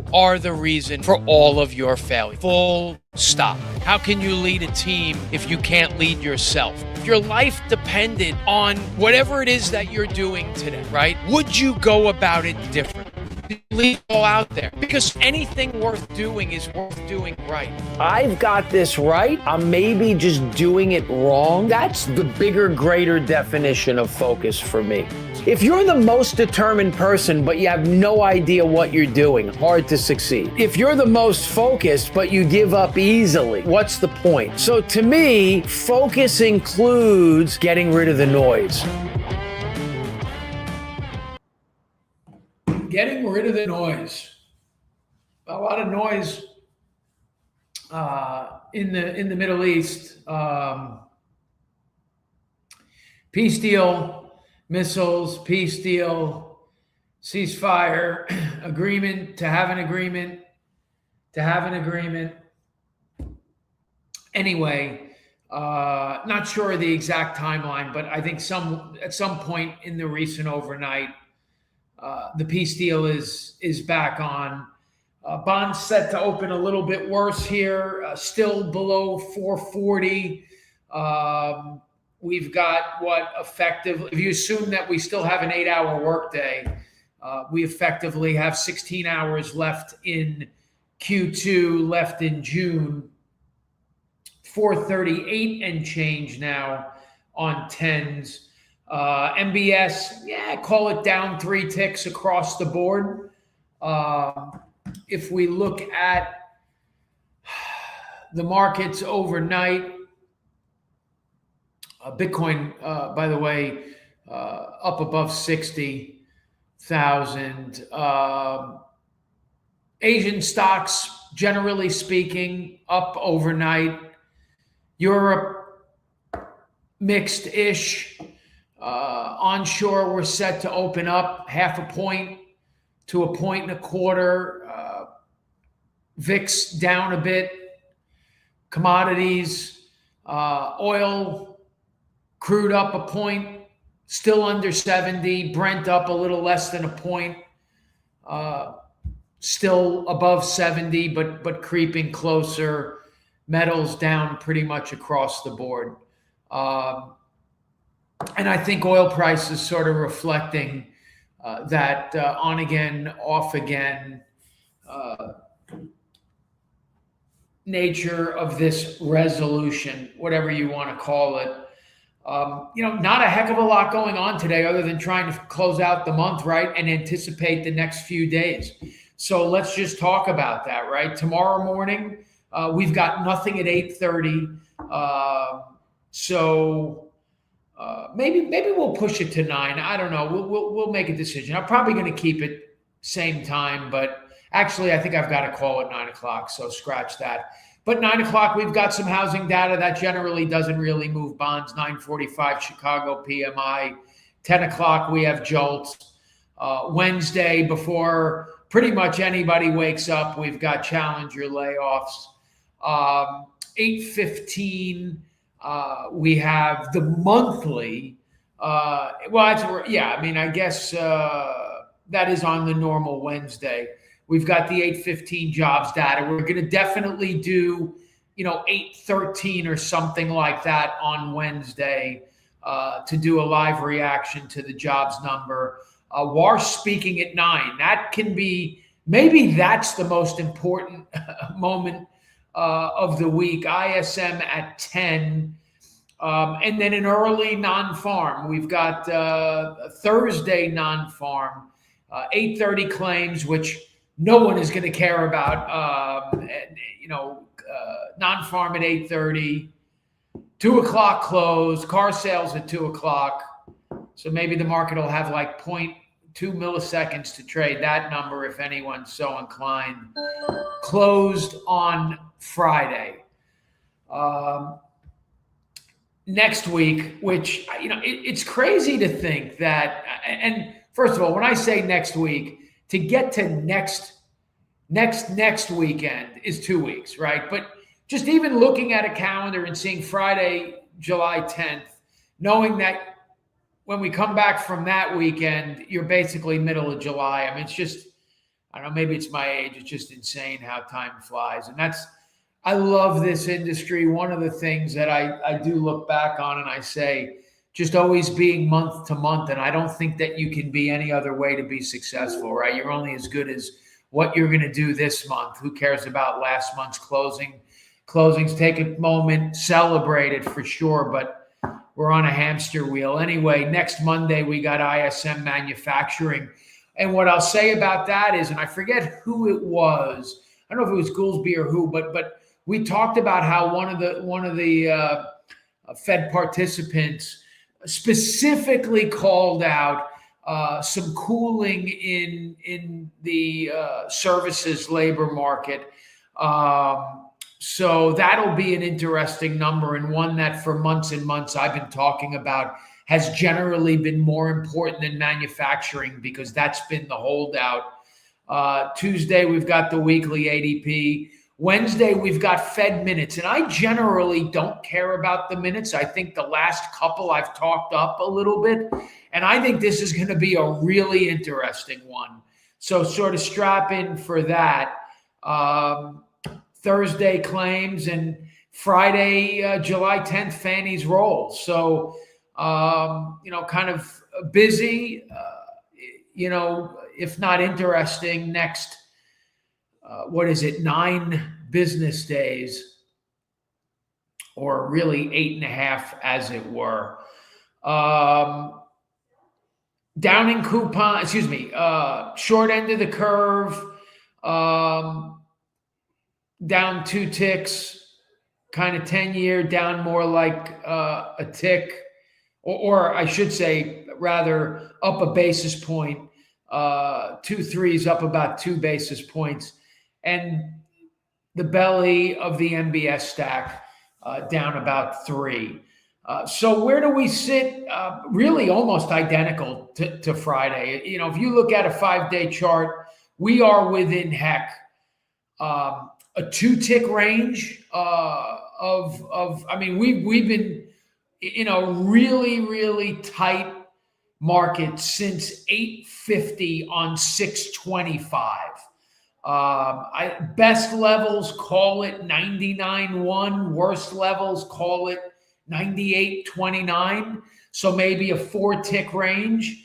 You are the reason for all of your failure. Full stop. How can you lead a team if you can't lead yourself? If your life depended on whatever it is that you're doing today, right? Would you go about it differently? Leave it all out there, because anything worth doing is worth doing right. I've got this right. I'm maybe just doing it wrong. That's the bigger, greater definition of focus for me. If you're the most determined person, but you have no idea what you're doing, hard to succeed. If you're the most focused, but you give up easily, what's the point? So to me, focus includes getting rid of the noise. Getting rid of the noise. A lot of noise in the Middle East. Peace deal, missiles, peace deal, ceasefire, agreement, to have an agreement. Anyway, not sure of the exact timeline, but I think at some point in the recent overnight, the peace deal is back on. Bonds set to open a little bit worse here, still below 440. We've got if you assume that we still have an 8-hour workday, we effectively have 16 hours left in Q2, left in June. 438 and change now on 10s. MBS, call it down 3 ticks across the board. If we look at the markets overnight, Bitcoin, by the way, up above 60,000. Asian stocks, generally speaking, up overnight. Europe, mixed-ish. Onshore, we're set to open up 0.5 point to 1.25 points. VIX down a bit. Commodities, oil, crude up 1 point, still under 70. Brent up a little less than 1 point, still above 70, but creeping closer. Metals down pretty much across the board. And I think oil price is sort of reflecting that on again, off again nature of this resolution, whatever you want to call it. Not a heck of a lot going on today other than trying to close out the month, right, and anticipate the next few days. So let's just talk about that, right? Tomorrow morning, we've got nothing at 8:30. Maybe we'll push it to 9. I don't know. We'll make a decision. I'm probably going to keep it same time, but actually I think I've got a call at 9 o'clock, so scratch that. But 9 o'clock, we've got some housing data that generally doesn't really move bonds. 9:45 Chicago PMI. 10 o'clock, we have JOLTS. Wednesday, before pretty much anybody wakes up, we've got Challenger layoffs. 8:15. We have the monthly. I guess that is on the normal Wednesday. We've got the 8:15 jobs data. We're going to definitely do, 8:13 or something like that on Wednesday to do a live reaction to the jobs number. WARS speaking at 9. That can be, maybe that's the most important moment of the week. ISM at 10. And then an early non-farm. We've got Thursday non-farm, 8:30 claims, which no one is going to care about. Non-farm at 8:30, 2 o'clock close, car sales at 2 o'clock. So maybe the market will have like 0.2 milliseconds to trade that number if anyone's so inclined. Closed on Friday. Next week, which, it's crazy to think that, and first of all, when I say next week, to get to next weekend is 2 weeks, right? But just even looking at a calendar and seeing Friday, July 10th, knowing that when we come back from that weekend, you're basically middle of July. I mean, it's just I don't know, maybe it's my age. It's just insane how time flies. And I love this industry. One of the things that I do look back on and I say, just always being month to month. And I don't think that you can be any other way to be successful, right? You're only as good as what you're going to do this month. Who cares about last month's closings? Take a moment, celebrate it for sure, but we're on a hamster wheel. Anyway, next Monday, we got ISM Manufacturing. And what I'll say about that is, and I forget who it was, I don't know if it was Goolsby or who, but we talked about how one of the Fed participants specifically called out some cooling in the services labor market. So that'll be an interesting number, and one that for months and months I've been talking about has generally been more important than manufacturing because that's been the holdout. Tuesday, we've got the weekly ADP. Wednesday, we've got Fed minutes, and I generally don't care about the minutes. I think the last couple I've talked up a little bit, and I think this is going to be a really interesting one. So sort of strap in for that. Thursday claims and Friday, July 10th, Fanniees rolls. So, kind of busy, if not interesting next, 9 business days, or really 8.5 as it were. Down in coupon, short end of the curve, down 2 ticks, kind of 10-year down more like a tick, or I should say rather up a basis point, 2 threes up about 2 basis points, and the belly of the MBS stack down about 3. So where do we sit? Really almost identical to Friday. If you look at a 5-day chart, we are within heck. A 2-tick range we've been in a really, really tight market since 850 on 625. Best levels call it 99.1, worst levels call it 98.29. So maybe a 4-tick range.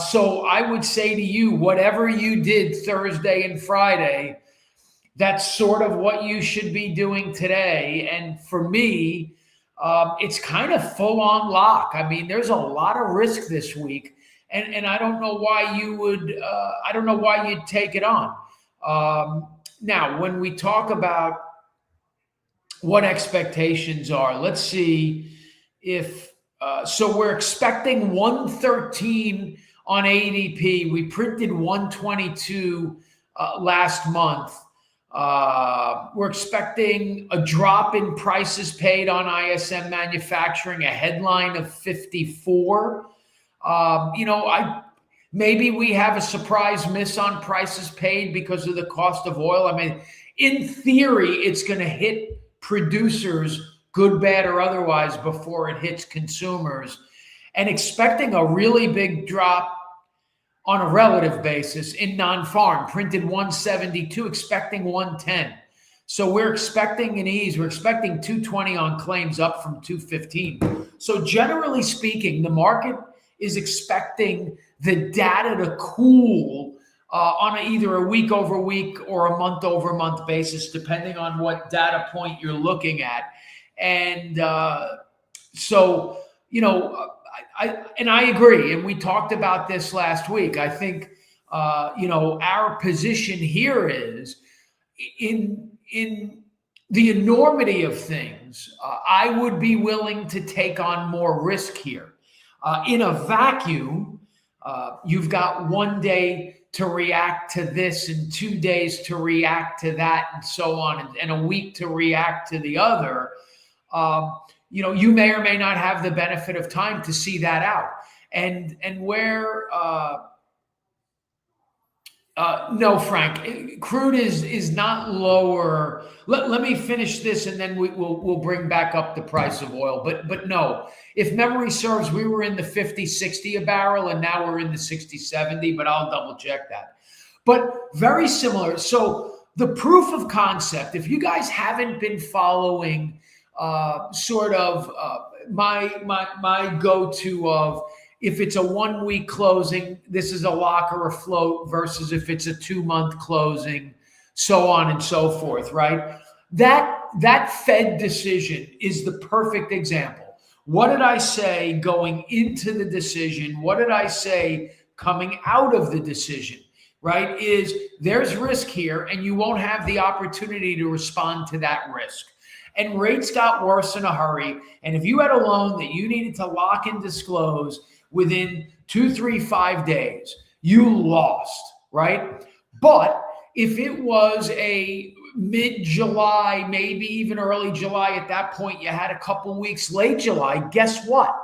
So I would say to you, whatever you did Thursday and Friday, that's sort of what you should be doing today. And for me, it's kind of full on lock. I mean, there's a lot of risk this week, and I don't know why you would. I don't know why you'd take it on. Now, when we talk about what expectations are, let's see if. So we're expecting 113 on ADP. We printed 122 last month. We're expecting a drop in prices paid on ISM Manufacturing, a headline of 54. Maybe we have a surprise miss on prices paid because of the cost of oil. I mean, in theory, it's going to hit producers, good, bad, or otherwise, before it hits consumers. And expecting a really big drop on a relative basis in non-farm, printed 172, expecting 110. So we're expecting an ease. We're expecting 220 on claims, up from 215. So generally speaking, the market is expecting the data to cool on either a week over week or a month over month basis, depending on what data point you're looking at. And I agree. And we talked about this last week. I think, our position here is in the enormity of things. I would be willing to take on more risk here. In a vacuum, you've got 1 day to react to this and 2 days to react to that and so on, and a week to react to the other. You may or may not have the benefit of time to see that out. And where, no, Frank, crude is not lower. Let me finish this and then we'll bring back up the price of oil. But no, if memory serves, we were in the 50, 60 a barrel and now we're in the 60, 70, but I'll double check that. but very similar. So the proof of concept, if you guys haven't been following my go-to of, if it's a 1 week closing, this is a lock or a float, versus if it's a 2 month closing, so on and so forth, right? That Fed decision is the perfect example. What did I say going into the decision? What did I say coming out of the decision, right? Is there's risk here and you won't have the opportunity to respond to that risk. And rates got worse in a hurry. And if you had a loan that you needed to lock and disclose within 2, 3, 5 days, you lost, right? But if it was a mid-July, maybe even early July, at that point you had a couple weeks late July, guess what?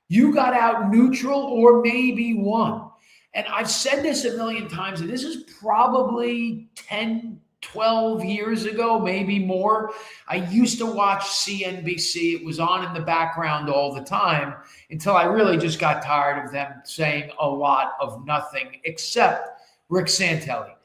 You got out neutral or maybe won. And I've said this a million times, and this is probably 10, 12 years ago, maybe more. I used to watch CNBC. It was on in the background all the time until I really just got tired of them saying a lot of nothing except Rick Santelli.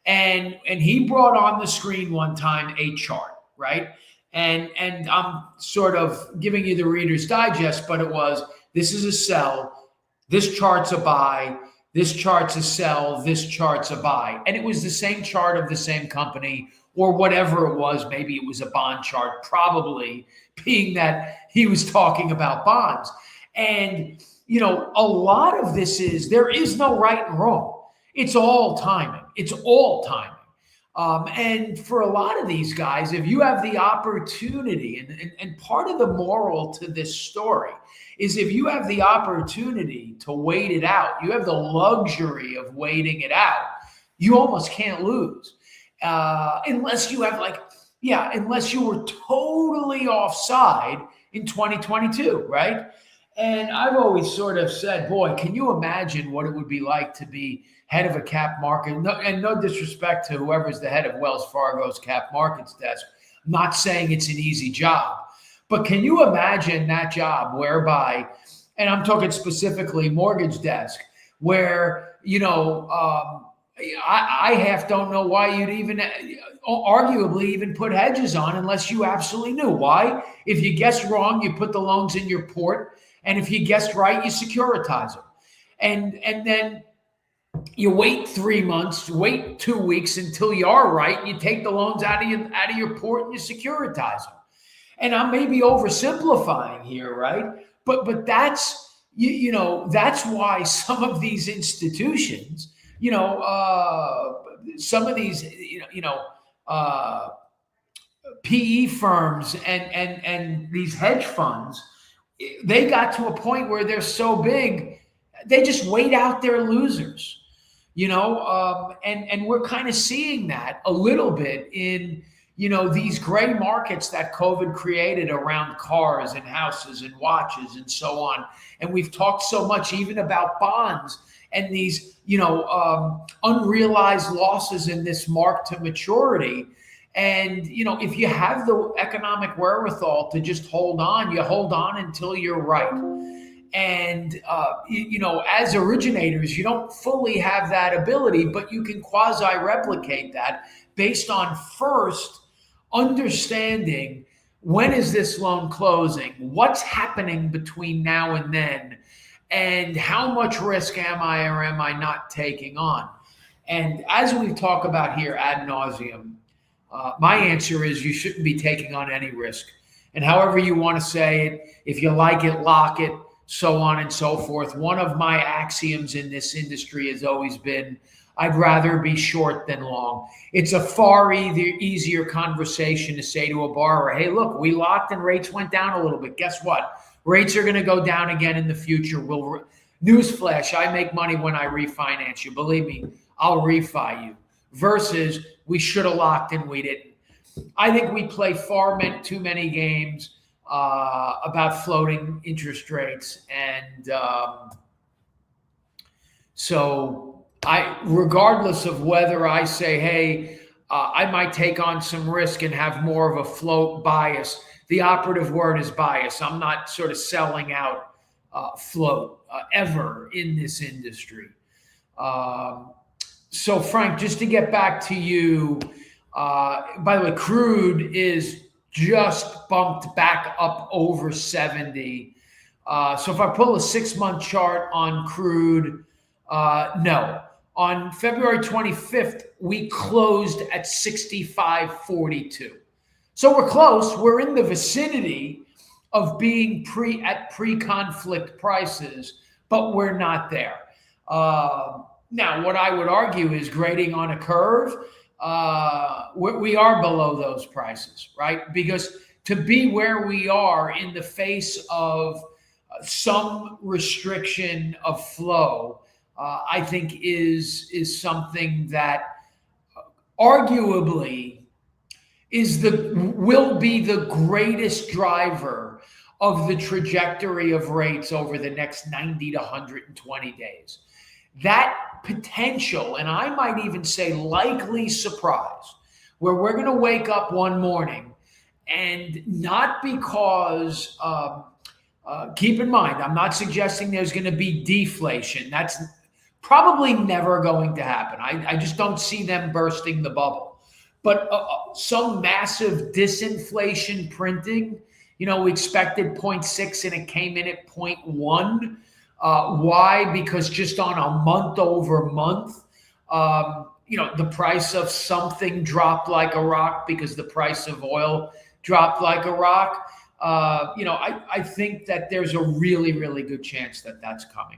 And he brought on the screen one time a chart, right? And I'm sort of giving you the Reader's Digest, but it was, this is a sell, this chart's a buy, this chart's a sell, this chart's a buy. And it was the same chart of the same company or whatever it was. Maybe it was a bond chart, probably, being that he was talking about bonds. And, a lot of this is, there is no right and wrong. It's all timing. It's all timing. And for a lot of these guys, if you have the opportunity, and part of the moral to this story is, if you have the opportunity to wait it out, you have the luxury of waiting it out, you almost can't lose. Unless you have unless you were totally offside in 2022, right? And I've always sort of said, boy, can you imagine what it would be like to be head of a cap market? No disrespect to whoever's the head of Wells Fargo's cap markets desk. I'm not saying it's an easy job, but can you imagine that job whereby, and I'm talking specifically mortgage desk, where, I half don't know why you'd even arguably even put hedges on unless you absolutely knew. Why? If you guessed wrong, you put the loans in your port. And if you guessed right, you securitize them. And then you wait 3 months, wait 2 weeks until you are right, and you take the loans out of your port and you securitize them. And I may be oversimplifying here, right? But that's that's why some of these institutions, some of these PE firms and these hedge funds, they got to a point where they're so big, they just wait out their losers, and we're kind of seeing that a little bit in, these gray markets that COVID created around cars and houses and watches and so on. And we've talked so much even about bonds and these, unrealized losses in this mark to maturity. And, if you have the economic wherewithal to just hold on, you hold on until you're right. And, as originators, you don't fully have that ability, but you can quasi-replicate that based on first understanding, when is this loan closing? What's happening between now and then? And how much risk am I or am I not taking on? And as we talk about here ad nauseum, my answer is you shouldn't be taking on any risk. And however you want to say it, if you like it, lock it, so on and so forth. One of my axioms in this industry has always been, I'd rather be short than long. It's a far easier conversation to say to a borrower, hey, look, we locked and rates went down a little bit. Guess what? Rates are going to go down again in the future. Newsflash, I make money when I refinance you. Believe me, I'll refi you. Versus, we should have locked and we didn't. I think we play too many games about floating interest rates. And so regardless of whether I say, hey, I might take on some risk and have more of a float bias, the operative word is bias. I'm not sort of selling out float ever in this industry. So Frank, just to get back to you, by the way, crude is just bumped back up over 70. So if I pull a 6-month chart on crude, no. On February 25th, we closed at 65.42. So we're close. We're in the vicinity of being pre-conflict prices, but we're not there. Now, what I would argue is grading on a curve, we are below those prices, right? Because to be where we are in the face of some restriction of flow, I think is something that arguably will be the greatest driver of the trajectory of rates over the next 90 to 120 days. That potential, and I might even say likely surprise, where we're going to wake up one morning and not because, keep in mind, I'm not suggesting there's going to be deflation. That's probably never going to happen. I just don't see them bursting the bubble. But some massive disinflation printing, we expected 0.6 and it came in at 0.1. Why? Because just on a month over month, the price of something dropped like a rock because the price of oil dropped like a rock. I think that there's a really, really good chance that that's coming.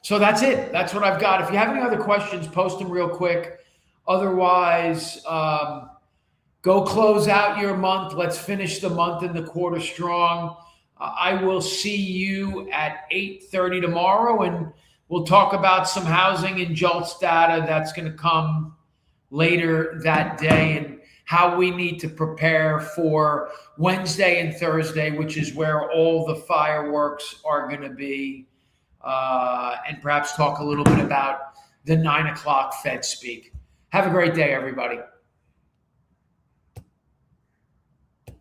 So that's it. That's what I've got. If you have any other questions, post them real quick. Otherwise, go close out your month. Let's finish the month and the quarter strong. I will see you at 8:30 tomorrow, and we'll talk about some housing and JOLTS data that's going to come later that day and how we need to prepare for Wednesday and Thursday, which is where all the fireworks are going to be, and perhaps talk a little bit about the 9 o'clock Fed speak. Have a great day, everybody.